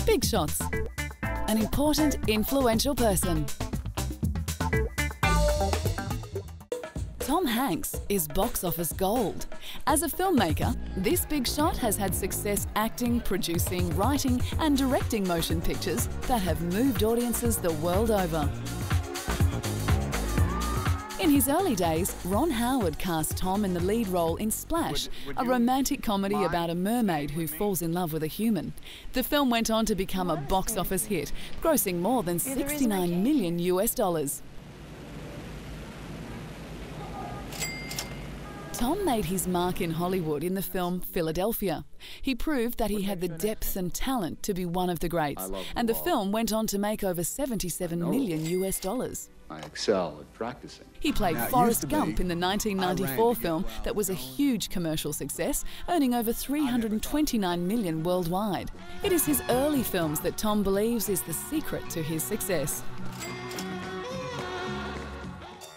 Big Shots. An important, influential person. Tom Hanks is box office gold. As a filmmaker, this big shot has had success acting, producing, writing and directing motion pictures that have moved audiences the world over. In his early days, Ron Howard cast Tom in the lead role in Splash, a romantic comedy about a mermaid who falls in love with a human. The film went on to become a box office hit, grossing more than $69 million US. Tom made his mark in Hollywood in the film Philadelphia. He proved that he had the depth and talent to be one of the greats, and the film went on to make over $77 million US. I excel at practicing. He played Forrest Gump in the 1994 film that was a huge commercial success, earning over $329 million worldwide. It is his early films that Tom believes is the secret to his success.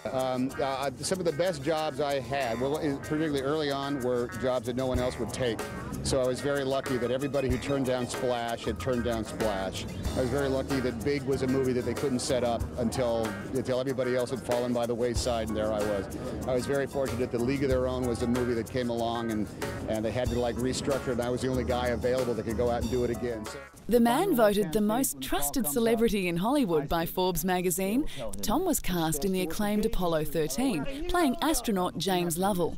Some of the best jobs I had, well, particularly early on, were jobs that no one else would take. So I was very lucky that everybody who turned down Splash had turned down Splash. I was very lucky that Big was a movie that they couldn't set up until everybody else had fallen by the wayside, and there I was. I was very fortunate that League of Their Own was a movie that came along and they had to like restructure it, and I was the only guy available that could go out and do it again. So, the man voted the most trusted celebrity in Hollywood by Forbes magazine. Tom was cast in the acclaimed Apollo 13, playing astronaut James Lovell.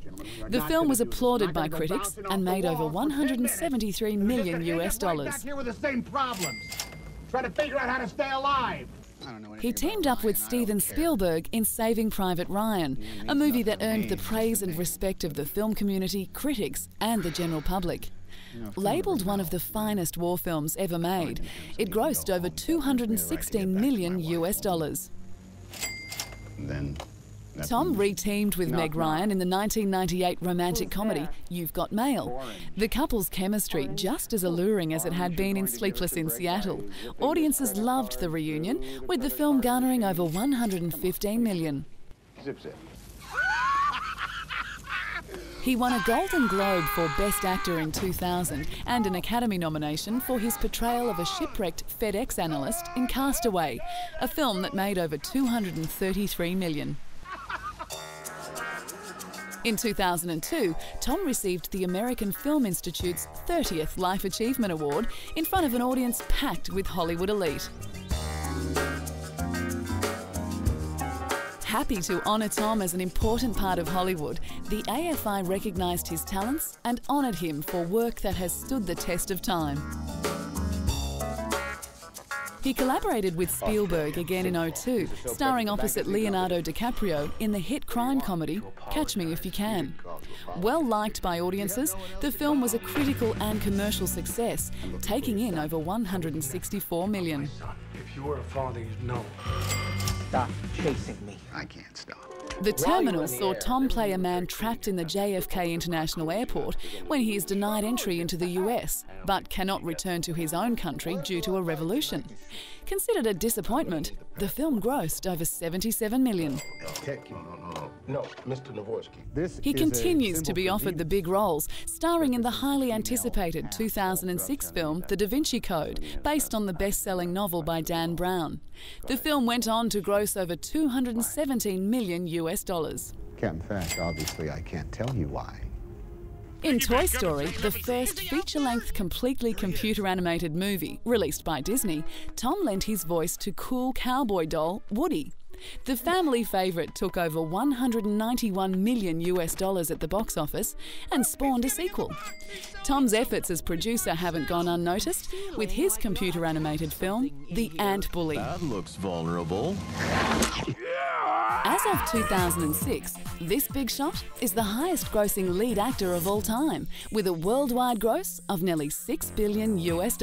The film was applauded by critics and made over $173 million US. Here with the same problems. Trying to figure out how to stay alive. He teamed up with Steven Spielberg in Saving Private Ryan, a movie that earned the praise and respect of the film community, critics and the general public. Labelled one of the finest war films ever made, it grossed over $216 million US. Tom re-teamed with Meg Ryan in the 1998 romantic comedy You've Got Mail. The couple's chemistry just as alluring as it had been in Sleepless in Seattle. Audiences loved the reunion, with the film garnering over $115 million. zip zip. He won a Golden Globe for Best Actor in 2000 and an Academy nomination for his portrayal of a shipwrecked FedEx analyst in Castaway, a film that made over $233 million. In 2002, Tom received the American Film Institute's 30th Life Achievement Award in front of an audience packed with Hollywood elite. Happy to honour Tom as an important part of Hollywood, the AFI recognised his talents and honoured him for work that has stood the test of time. He collaborated with Spielberg again in 2002, starring opposite Leonardo DiCaprio in the hit crime comedy Catch Me If You Can. Well liked by audiences, the film was a critical and commercial success, taking in over $164 million. If you were a father, you'd know. Stop chasing me. I can't stop. The Terminal saw Tom play a man trapped in the JFK International Airport when he is denied entry into the US, but cannot return to his own country due to a revolution. Considered a disappointment, the film grossed over $77 million. No, Mr. Navorsky. He continues to be offered the big roles, starring in the highly anticipated 2006 film The Da Vinci Code, based on the best-selling novel by Dan Brown. The film went on to gross over $217 million US. In fact, obviously, I can't tell you why. In Toy Story, the first feature-length completely computer-animated movie released by Disney, Tom lent his voice to cool cowboy doll Woody. The family favourite took over $191 million US at the box office and spawned a sequel. Tom's efforts as producer haven't gone unnoticed, with his computer-animated film, The Ant Bully. That looks vulnerable. As of 2006, this big shot is the highest-grossing lead actor of all time, with a worldwide gross of nearly $6 billion US.